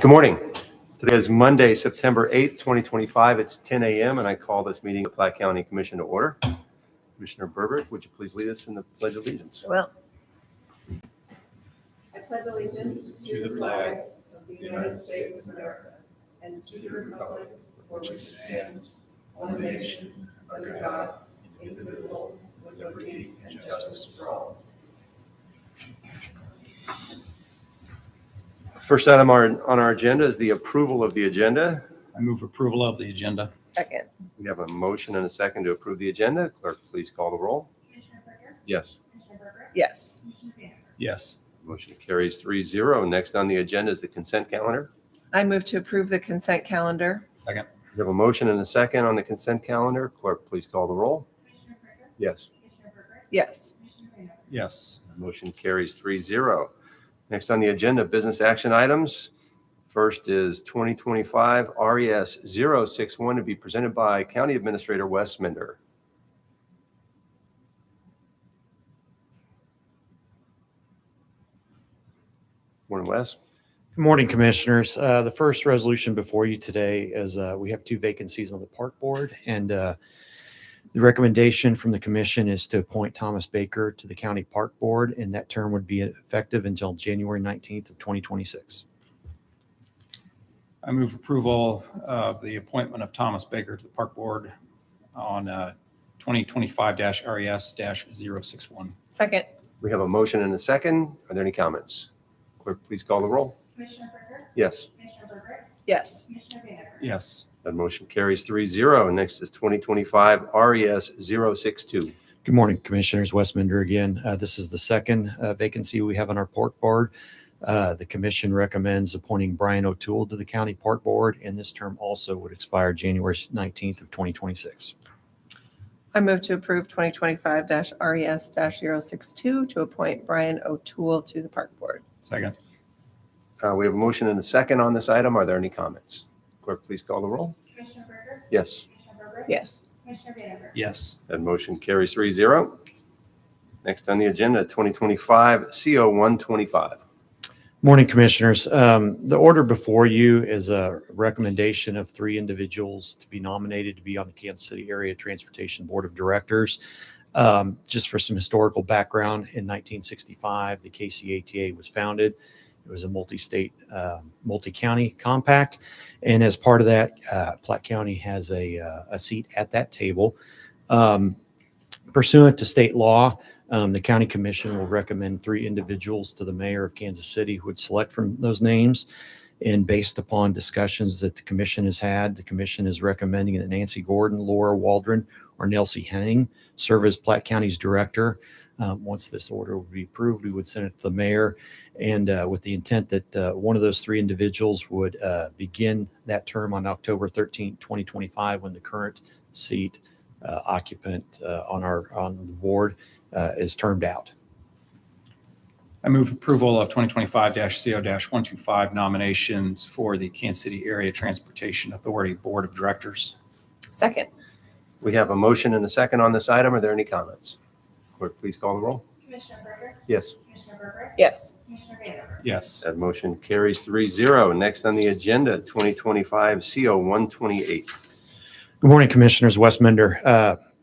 Good morning. Today is Monday, September 8th, 2025. It's 10 a.m. and I call this meeting of the Platte County Commission to order. Commissioner Berbert, would you please lead us in the Pledge of Allegiance? Well, I pledge allegiance to the flag of the United States of America and to the republic for which it stands, one nation, under God, indivisible, with liberty and justice for all. First item on our agenda is the approval of the agenda. I move approval of the agenda. second. We have a motion and a second to approve the agenda. Clerk, please call the roll. Commissioner Berger? Yes. Commissioner Berger? Yes. Commissioner Banner? Yes. Motion carries 3-0. Next on the agenda is the consent calendar. I move to approve the consent calendar. Second. We have a motion and a second on the consent calendar. Clerk, please call the roll. Commissioner Berger? Yes. Commissioner Berger? Yes. Commissioner Banner? Yes. Motion carries 3-0. Next on the agenda, business action items. First is 2025 RES 061 to be presented by County Administrator Wes Minder. Morning, Wes. Good morning, Commissioners. The first resolution before you today is we have 2 vacancies on the Park Board, and the recommendation from the Commission is to appoint Thomas Baker to the County Park Board, and that term would be effective until January 19th of 2026. I move approval of the appointment of Thomas Baker to the Park Board on 2025-RES-061. Second. We have a motion and a second. Are there any comments? Clerk, please call the roll. Commissioner Berger? Yes. Commissioner Berger? Yes. Commissioner Banner? Yes. That motion carries 3-0. Next is 2025 RES 062. Good morning, Commissioners. Wes Minder again. This is the second vacancy we have on our Park Board. The Commission recommends appointing Brian O'Toole to the County Park Board, and this term also would expire January 19th of 2026. I move to approve 2025-RES-062 to appoint Brian O'Toole to the Park Board. Second. We have a motion and a second on this item. Are there any comments? Clerk, please call the roll. Commissioner Berger? Yes. Commissioner Berger? Yes. Commissioner Banner? Yes. That motion carries 3-0. Next on the agenda, 2025 CO 125. Morning, Commissioners. The order before you is a recommendation of 3 individuals to be nominated to be on the Kansas City Area Transportation Board of Directors. Just for some historical background, in 1965, the KCATA was founded. It was a multi-state, multi-county compact. And as part of that, Platte County has a seat at that table. Pursuant to state law, the County Commission will recommend 3 individuals to the mayor of Kansas City who would select from those names. And based upon discussions that the Commission has had, the Commission is recommending that Nancy Gordon, Laura Waldron, or Nelsie Henning serve as Platte County's director. Once this order would be approved, we would send it to the mayor, and with the intent that one of those 3 individuals would begin that term on October 13, 2025, when the current seat occupant on the board is termed out. I move approval of 2025-CO-125 nominations for the Kansas City Area Transportation Authority Board of Directors. Second. We have a motion and a second on this item. Are there any comments? Clerk, please call the roll. Commissioner Berger? Yes. Commissioner Berger? Yes. Commissioner Banner? Yes. That motion carries 3-0. Next on the agenda, 2025 CO 128. Good morning, Commissioners. Wes Minder.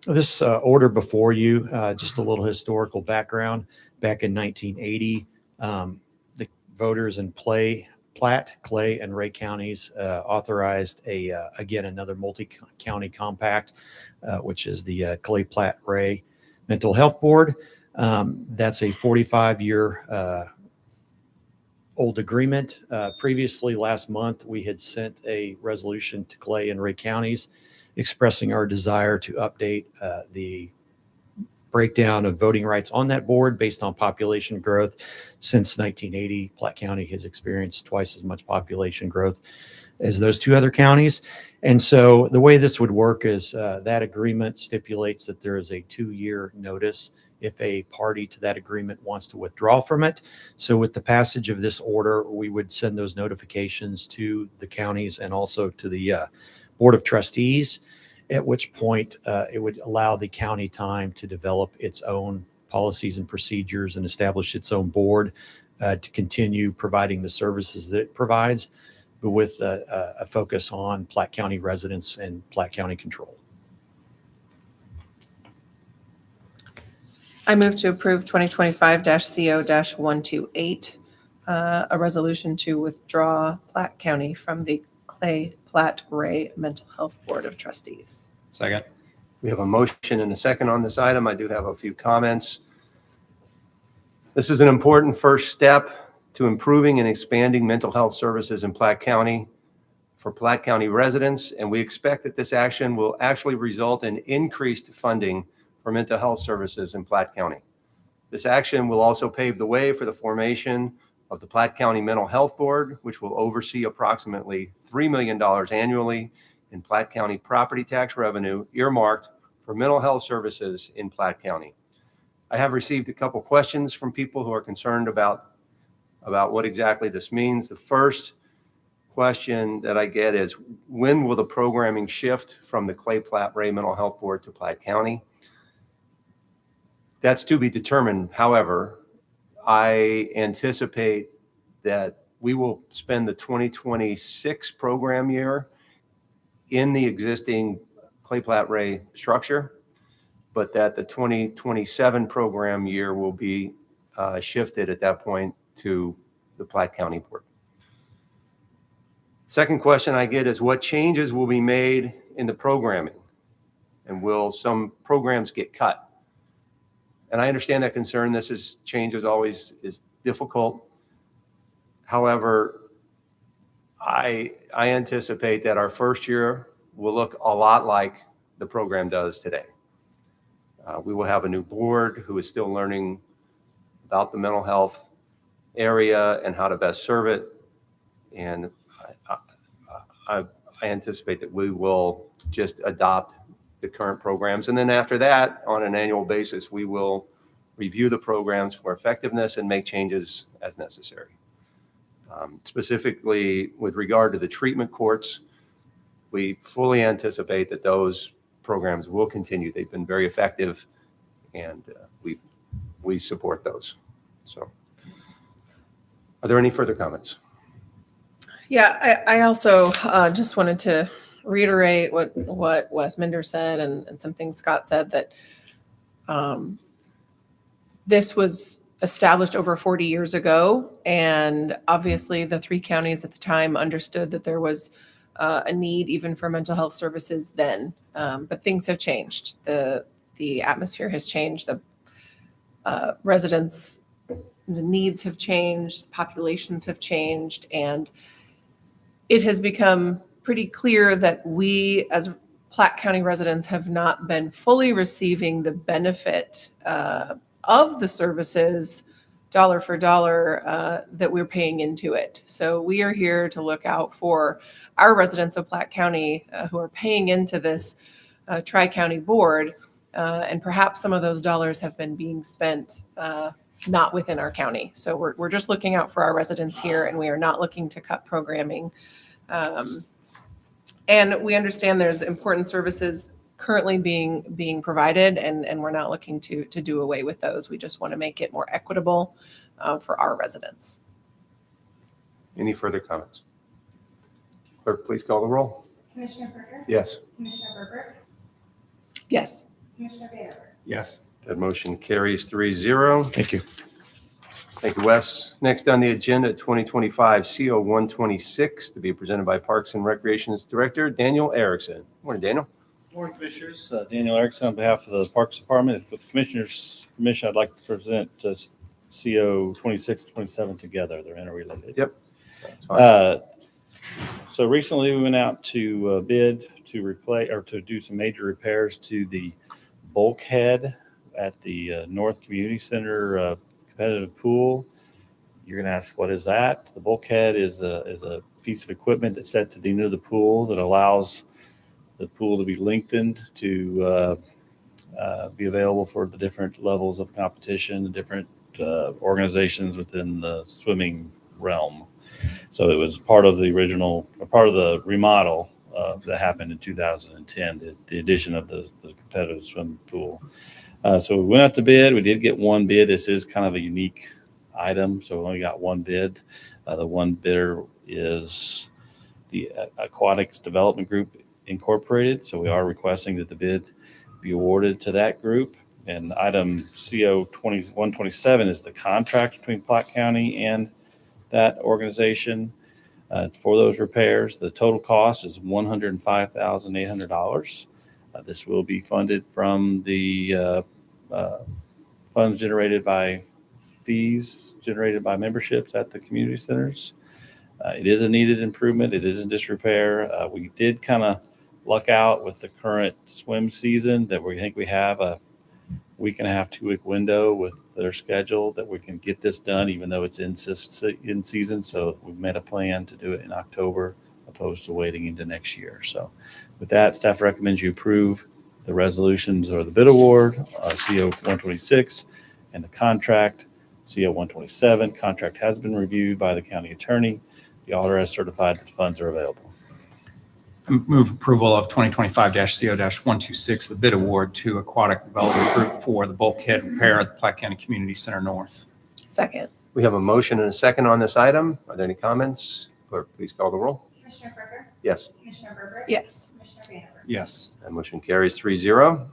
This order before you, just a little historical background. Back in 1980, the voters in Platte, Clay, and Ray counties authorized again another multi-county compact, which is the Clay, Platte, Ray Mental Health Board. That's a 45-year old agreement. Previously, last month, we had sent a resolution to Clay and Ray counties expressing our desire to update the breakdown of voting rights on that board based on population growth. Since 1980, Platte County has experienced twice as much population growth as those 2 other counties. And so the way this would work is that agreement stipulates that there is a 2-year notice if a party to that agreement wants to withdraw from it. So with the passage of this order, we would send those notifications to the counties and also to the Board of Trustees, at which point it would allow the county time to develop its own policies and procedures and establish its own board to continue providing the services that it provides. but with a focus on Platte County residents and Platte County control. I move to approve 2025-CO-128, a resolution to withdraw Platte County from the Clay Platte Ray Mental Health Board of Trustees. Second. We have a motion and a second on this item. I do have a few comments. This is an important first step to improving and expanding mental health services in Platte County for Platte County residents, and we expect that this action will actually result in increased funding for mental health services in Platte County. This action will also pave the way for the formation of the Platte County Mental Health Board, which will oversee approximately $3 million annually in Platte County property tax revenue earmarked for mental health services in Platte County. I have received a couple questions from people who are concerned about what exactly this means. The first question that I get is, when will the programming shift from the Clay Platte Ray Mental Health Board to Platte County? That's to be determined. However, I anticipate that we will spend the 2026 program year in the existing Clay Platte Ray structure, but that the 2027 program year will be shifted at that point to the Platte County Board. Second question I get is, what changes will be made in the programming? And will some programs get cut? And I understand that concern. Change is always difficult. However, I anticipate that our first year will look a lot like the program does today. We will have a new board who is still learning about the mental health area and how to best serve it. And I anticipate that we will just adopt the current programs. And then after that, on an annual basis, we will review the programs for effectiveness and make changes as necessary. Specifically with regard to the treatment courts, we fully anticipate that those programs will continue. They've been very effective, and we support those. So, are there any further comments? Yeah, I also just wanted to reiterate what Wes Minder said and some things Scott said, that this was established over 40 years ago, and obviously the three counties at the time understood that there was a need even for mental health services then, but things have changed. The atmosphere has changed. The residents, the needs have changed, populations have changed, and it has become pretty clear that we as Platte County residents have not been fully receiving the benefit of the services dollar for dollar that we're paying into it. So we are here to look out for our residents of Platte County who are paying into this tri-county board, and perhaps some of those dollars have been being spent not within our county. So we're just looking out for our residents here, and we are not looking to cut programming. And we understand there's important services currently being provided, and we're not looking to do away with those. We just want to make it more equitable for our residents. Any further comments? Clerk, please call the roll. Commissioner Berger? Yes. Commissioner Berger? Yes. Commissioner Baylor? Yes. That motion carries 3-0. Thank you. Thank you, Wes. Next on the agenda, 2025 CO 126, to be presented by Parks and Recreations Director Daniel Erickson. Morning, Daniel. Morning, Commissioners. Daniel Erickson on behalf of the Parks Department. If with the Commissioner's permission, I'd like to present CO 26 and 27 together. They're interrelated. Yep. That's fine. So recently we went out to bid to replace or to do some major repairs to the bulkhead at the North Community Center competitive pool. You're going to ask, what is that? The bulkhead is a piece of equipment that sits at the end of the pool that allows the pool to be lengthened to be available for the different levels of competition, the different organizations within the swimming realm. So it was part of the remodel that happened in 2010, the addition of the competitive swimming pool. So we went out to bid. We did get one bid. This is kind of a unique item, so we only got one bid. The one bidder is the Aquatics Development Group Incorporated. So we are requesting that the bid be awarded to that group. And item CO 127 is the contract between Platte County and that organization for those repairs. The total cost is $105,800. This will be funded from the funds generated by fees generated by memberships at the community centers. It is a needed improvement. It is in disrepair. We did kind of luck out with the current swim season that we think we have a week and a half, 2-week window with their schedule that we can get this done, even though it's in season. So we've made a plan to do it in October opposed to waiting into next year. So with that, staff recommends you approve the resolutions or the bid award, CO 126, and the contract, CO 127. Contract has been reviewed by the county attorney. The auditor has certified that the funds are available. I move approval of 2025-CO-126, the bid award to Aquatic Development Group for the bulkhead repair at the Platte County Community Center North. Second. We have a motion and a second on this item. Are there any comments? Clerk, please call the roll. Commissioner Frymer? Yes. Commissioner Berger? Yes. Commissioner Vanden? Yes. That motion carries 3-0.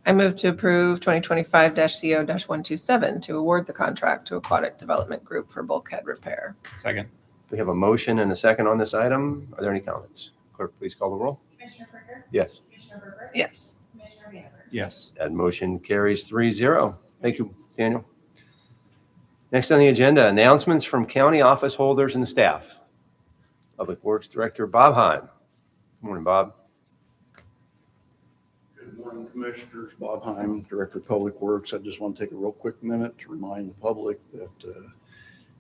I move to approve 2025-CO-127 to award the contract to Aquatic Development Group for bulkhead repair. Second. We have a motion and a second on this item. Are there any comments? Clerk, please call the roll. Commissioner Frymer? Yes. Commissioner Berger? Yes. Commissioner Vanden? Yes. That motion carries 3-0. Thank you, Daniel. Next on the agenda, announcements from county office holders and staff. Public Works Director Bob Heim. Good morning, Bob. Good morning, Commissioners. Bob Heim, Director of Public Works. I just want to take a real quick minute to remind the public that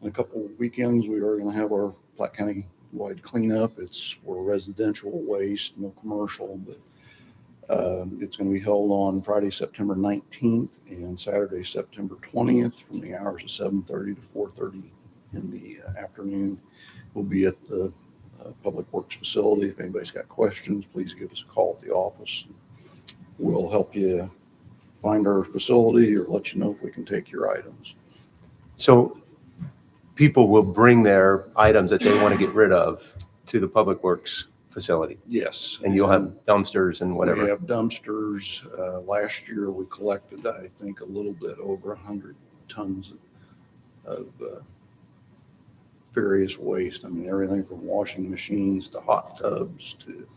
in a couple of weekends, we are going to have our Platte County-wide cleanup. It's for residential waste, no commercial, but it's going to be held on Friday, September 19th and Saturday, September 20th from the hours of 7:30 to 4:30 in the afternoon. We'll be at the Public Works facility. If anybody's got questions, please give us a call at the office. We'll help you find our facility or let you know if we can take your items. So people will bring their items that they want to get rid of to the Public Works facility, Yes. and you'll have dumpsters and We whatever. have dumpsters. Last year, we collected, I think, a little bit over 100 tons of various waste. I mean, everything from washing machines to hot tubs to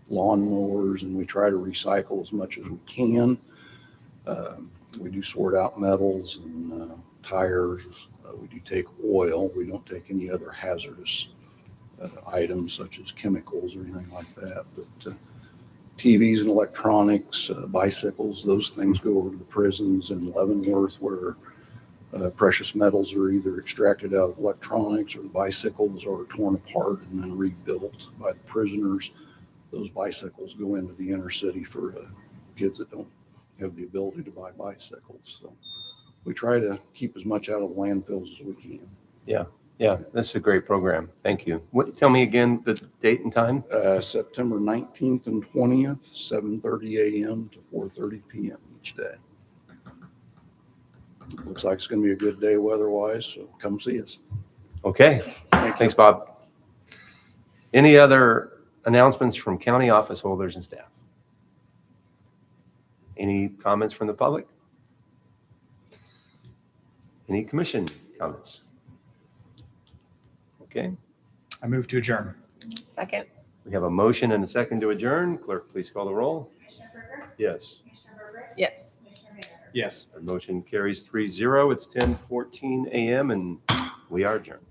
lawnmowers, and we try to recycle as much as we can. We do sort out metals and tires. We do take oil. We don't take any other hazardous items such as chemicals or anything like that. But TVs and electronics, bicycles, those things go over to the prisons in Leavenworth where precious metals are either extracted out of electronics or the bicycles are torn apart and then rebuilt by the prisoners. Those bicycles go into the inner city for kids that don't have the ability to buy bicycles. So we try to keep as much out of landfills as we can. Yeah, that's a great program. Thank you. Tell me again the date and time. September 19th and 20th, 7:30 a.m. to 4:30 p.m. each day. Looks like it's going to be a good day weather-wise, so come see us. Okay, thanks, Bob. Any other announcements from county office holders and staff? Any comments from the public? Any commission comments? Okay, I move to adjourn. Second. we have a motion and a second to adjourn. Clerk, please call the roll. Commissioner Frymer? Yes. Commissioner Berger? Yes. Commissioner Vanden? Yes. The motion carries 3-0. It's 10:14 a.m. and we are adjourned.